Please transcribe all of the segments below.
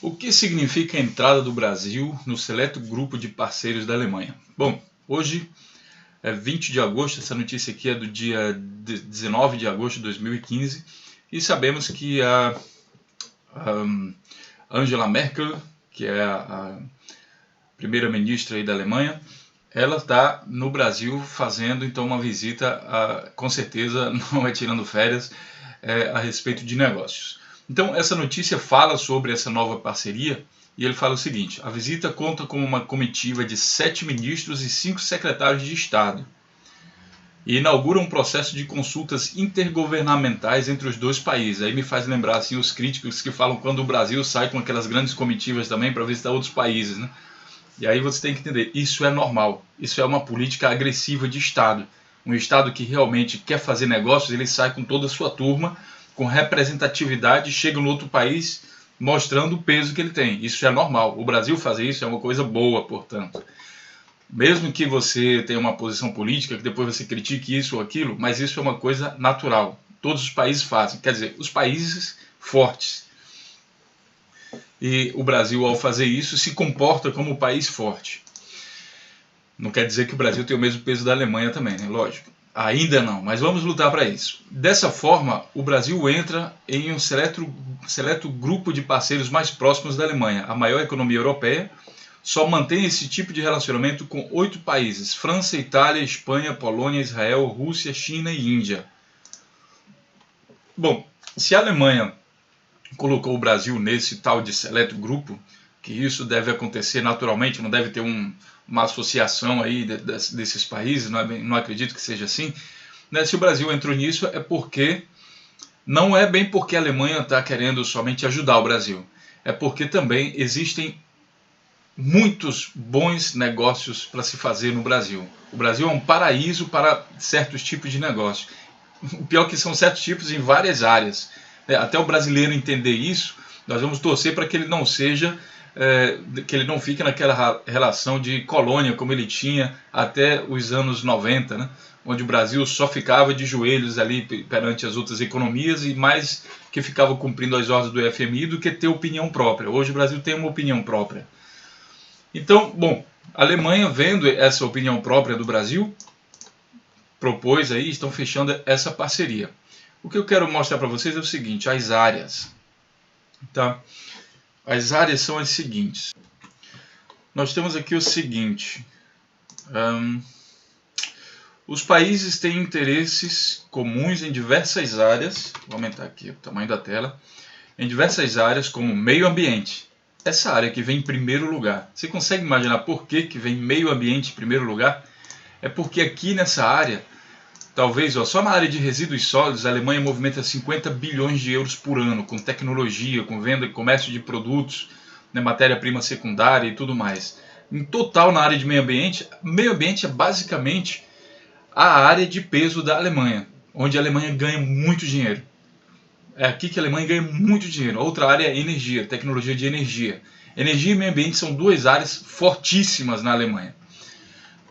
O que significa a entrada do Brasil no seleto grupo de parceiros da Alemanha? Bom, hoje é 20 de agosto, essa notícia aqui é do dia 19 de agosto de 2015, e sabemos que a Angela Merkel, que é a primeira-ministra aí da Alemanha, ela está no Brasil fazendo então uma visita, com certeza não é tirando férias, a respeito de negócios. Então essa notícia fala sobre essa nova parceria e ele fala o seguinte: a visita conta com uma comitiva de 7 ministros e 5 secretários de Estado e inaugura um processo de consultas intergovernamentais entre os dois países. Aí me faz lembrar assim, os críticos que falam quando o Brasil sai com aquelas grandes comitivas também para visitar outros países, né? E aí você tem que entender, isso é normal, isso é uma política agressiva de Estado. Um Estado que realmente quer fazer negócios, ele sai com toda a sua turma, com representatividade, chega no outro país mostrando o peso que ele tem. Isso é normal. O Brasil fazer isso é uma coisa boa, portanto. Mesmo que você tenha uma posição política, que depois você critique isso ou aquilo, mas isso é uma coisa natural. Todos os países fazem, quer dizer, os países fortes. E o Brasil, ao fazer isso, se comporta como um país forte. Não quer dizer que o Brasil tem o mesmo peso da Alemanha também, né? Lógico. Ainda não, mas vamos lutar para isso. Dessa forma, o Brasil entra em um seleto grupo de parceiros mais próximos da Alemanha. A maior economia europeia só mantém esse tipo de relacionamento com 8 países: França, Itália, Espanha, Polônia, Israel, Rússia, China e Índia. Bom, se a Alemanha colocou o Brasil nesse tal de seleto grupo, que isso deve acontecer naturalmente, não deve ter uma associação aí desses países, não acredito que seja assim, né? Se o Brasil entrou nisso é porque, não é bem porque a Alemanha está querendo somente ajudar o Brasil, é porque também existem muitos bons negócios para se fazer no Brasil. O Brasil é um paraíso para certos tipos de negócios. O pior é que são certos tipos em várias áreas. Até o brasileiro entender isso, nós vamos torcer para que ele não seja, que ele não fique naquela relação de colônia como ele tinha até os anos 90, né? Onde o Brasil só ficava de joelhos ali perante as outras economias e mais que ficava cumprindo as ordens do FMI do que ter opinião própria. Hoje o Brasil tem uma opinião própria. Então, bom, a Alemanha, vendo essa opinião própria do Brasil, propôs aí, estão fechando essa parceria. O que eu quero mostrar para vocês é o seguinte: as áreas. Tá? As áreas são as seguintes. Nós temos aqui o seguinte: os países têm interesses comuns em diversas áreas. Vou aumentar aqui o tamanho da tela. Em diversas áreas, como meio ambiente. Essa área que vem em primeiro lugar. Você consegue imaginar por que vem meio ambiente em primeiro lugar? É porque aqui nessa área, talvez só na área de resíduos sólidos, a Alemanha movimenta 50 bilhões de euros por ano, com tecnologia, com venda e comércio de produtos, né, matéria-prima secundária e tudo mais. Em total, na área de meio ambiente é basicamente a área de peso da Alemanha, onde a Alemanha ganha muito dinheiro. É aqui que a Alemanha ganha muito dinheiro. A outra área é energia, tecnologia de energia. Energia e meio ambiente são duas áreas fortíssimas na Alemanha.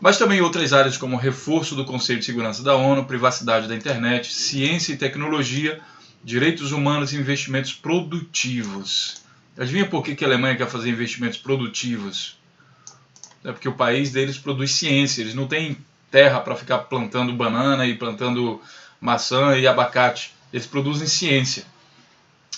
Mas também outras áreas como reforço do Conselho de Segurança da ONU, privacidade da internet, ciência e tecnologia, direitos humanos e investimentos produtivos. Adivinha por que a Alemanha quer fazer investimentos produtivos? É porque o país deles produz ciência. Eles não têm terra para ficar plantando banana e plantando maçã e abacate. Eles produzem ciência.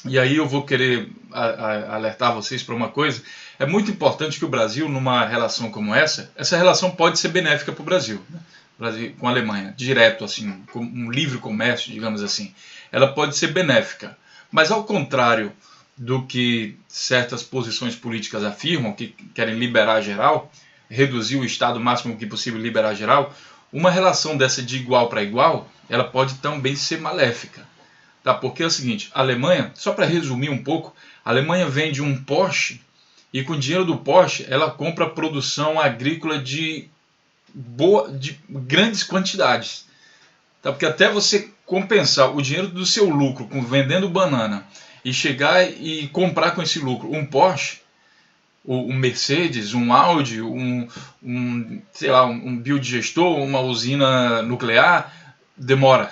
E aí eu vou querer alertar vocês para uma coisa. É muito importante que o Brasil, numa relação como essa relação pode ser benéfica para o Brasil, né? Brasil com a Alemanha, direto, assim, com um livre comércio, digamos assim. Ela pode ser benéfica. Mas ao contrário do que certas posições políticas afirmam, que querem liberar geral, reduzir o Estado o máximo que possível, liberar geral, uma relação dessa de igual para igual, ela pode também ser maléfica. Tá? Porque é o seguinte, a Alemanha, só para resumir um pouco, a Alemanha vende um Porsche e com o dinheiro do Porsche ela compra produção agrícola de grandes quantidades. Tá? Porque até você compensar o dinheiro do seu lucro com vendendo banana e chegar e comprar com esse lucro um Porsche, um Mercedes, um Audi, sei lá, um biodigestor, uma usina nuclear, demora.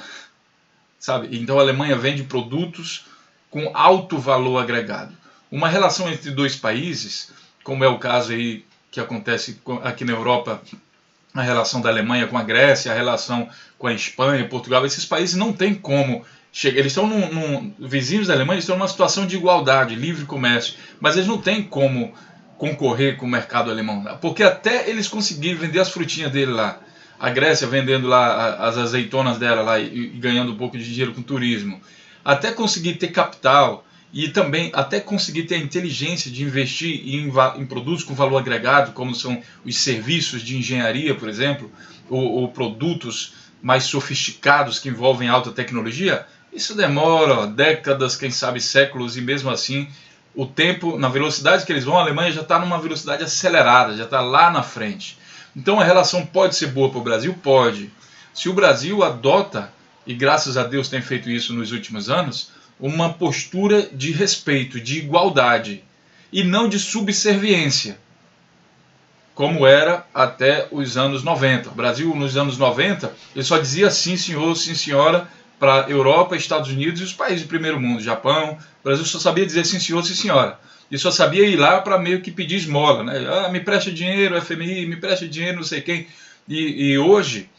Sabe? Então a Alemanha vende produtos com alto valor agregado. uma relação entre dois países, como é o caso aí que acontece aqui na Europa, a relação da Alemanha com a Grécia, a relação com a Espanha, Portugal, esses países não tem como chegar. Eles estão vizinhos da Alemanha, eles estão numa situação de igualdade, livre comércio, mas eles não têm como concorrer com o mercado alemão, porque até eles conseguirem vender as frutinhas dele lá, a Grécia vendendo lá as azeitonas dela lá e ganhando um pouco de dinheiro com turismo, até conseguir ter capital e também até conseguir ter a inteligência de investir em produtos com valor agregado, como são os serviços de engenharia, por exemplo, ou produtos mais sofisticados que envolvem alta tecnologia, isso demora décadas, quem sabe séculos, e mesmo assim o tempo, na velocidade que eles vão, a Alemanha já está numa velocidade acelerada, já está lá na frente. Então a relação pode ser boa para o Brasil? Pode. Se o Brasil adota, e graças a Deus tem feito isso nos últimos anos, uma postura de respeito, de igualdade, e não de subserviência, como era até os anos 90. O Brasil, nos anos 90, ele só dizia sim senhor, sim senhora, para a Europa, Estados Unidos e os países do primeiro mundo, Japão. O Brasil só sabia dizer sim senhor, sim senhora. E só sabia ir lá para meio que pedir esmola, né? Ah, me preste dinheiro, FMI, me preste dinheiro, não sei quem. E hoje,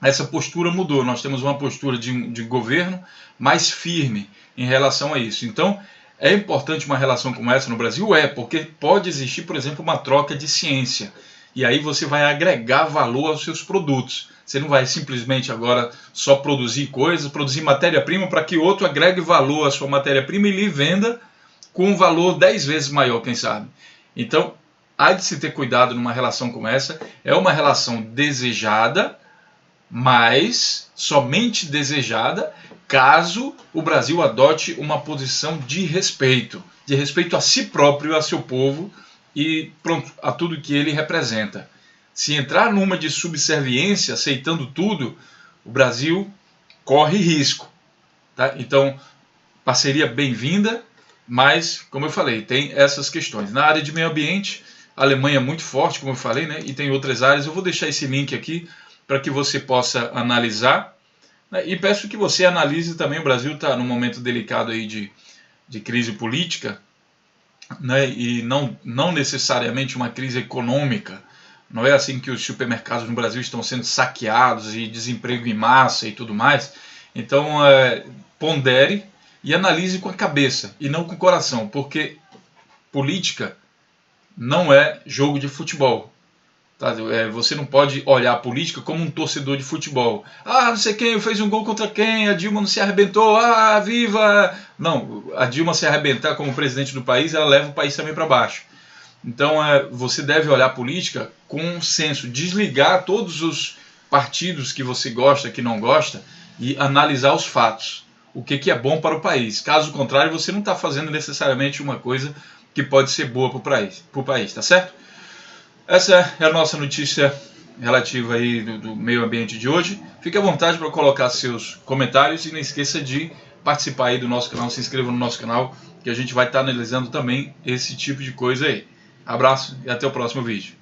essa postura mudou. Nós temos uma postura de governo mais firme em relação a isso. Então, é importante uma relação como essa no Brasil? É, porque pode existir, por exemplo, uma troca de ciência. E aí você vai agregar valor aos seus produtos. Você não vai simplesmente agora só produzir coisas, produzir matéria-prima para que outro agregue valor à sua matéria-prima e lhe venda com um valor 10 vezes maior, quem sabe. Então, há de se ter cuidado numa relação como essa. É uma relação desejada, mas somente desejada caso o Brasil adote uma posição de respeito a si próprio, a seu povo e pronto, a tudo que ele representa. Se entrar numa de subserviência, aceitando tudo, o Brasil corre risco. Tá? Então, parceria bem-vinda, mas, como eu falei, tem essas questões. Na área de meio ambiente, a Alemanha é muito forte, como eu falei, né? E tem outras áreas. Eu vou deixar esse link aqui para que você possa analisar. Né? E peço que você analise também. O Brasil está num momento delicado aí de crise política, né? E não necessariamente uma crise econômica. Não é assim que os supermercados no Brasil estão sendo saqueados e desemprego em massa e tudo mais. Então, pondere e analise com a cabeça e não com o coração, porque política não é jogo de futebol. Tá? Você não pode olhar a política como um torcedor de futebol. Ah, não sei quem fez um gol contra quem, a Dilma não se arrebentou, ah, viva! Não, a Dilma se arrebentar como presidente do país, ela leva o país também para baixo. Então, você deve olhar a política com um senso, desligar todos os partidos que você gosta, que não gosta, e analisar os fatos. O que é bom para o país. Caso contrário, você não está fazendo necessariamente uma coisa que pode ser boa para o país, tá certo? Essa é a nossa notícia relativa aí do meio ambiente de hoje. Fique à vontade para colocar seus comentários e não esqueça de participar aí do nosso canal, se inscreva no nosso canal, que a gente vai estar analisando também esse tipo de coisa aí. Abraço e até o próximo vídeo.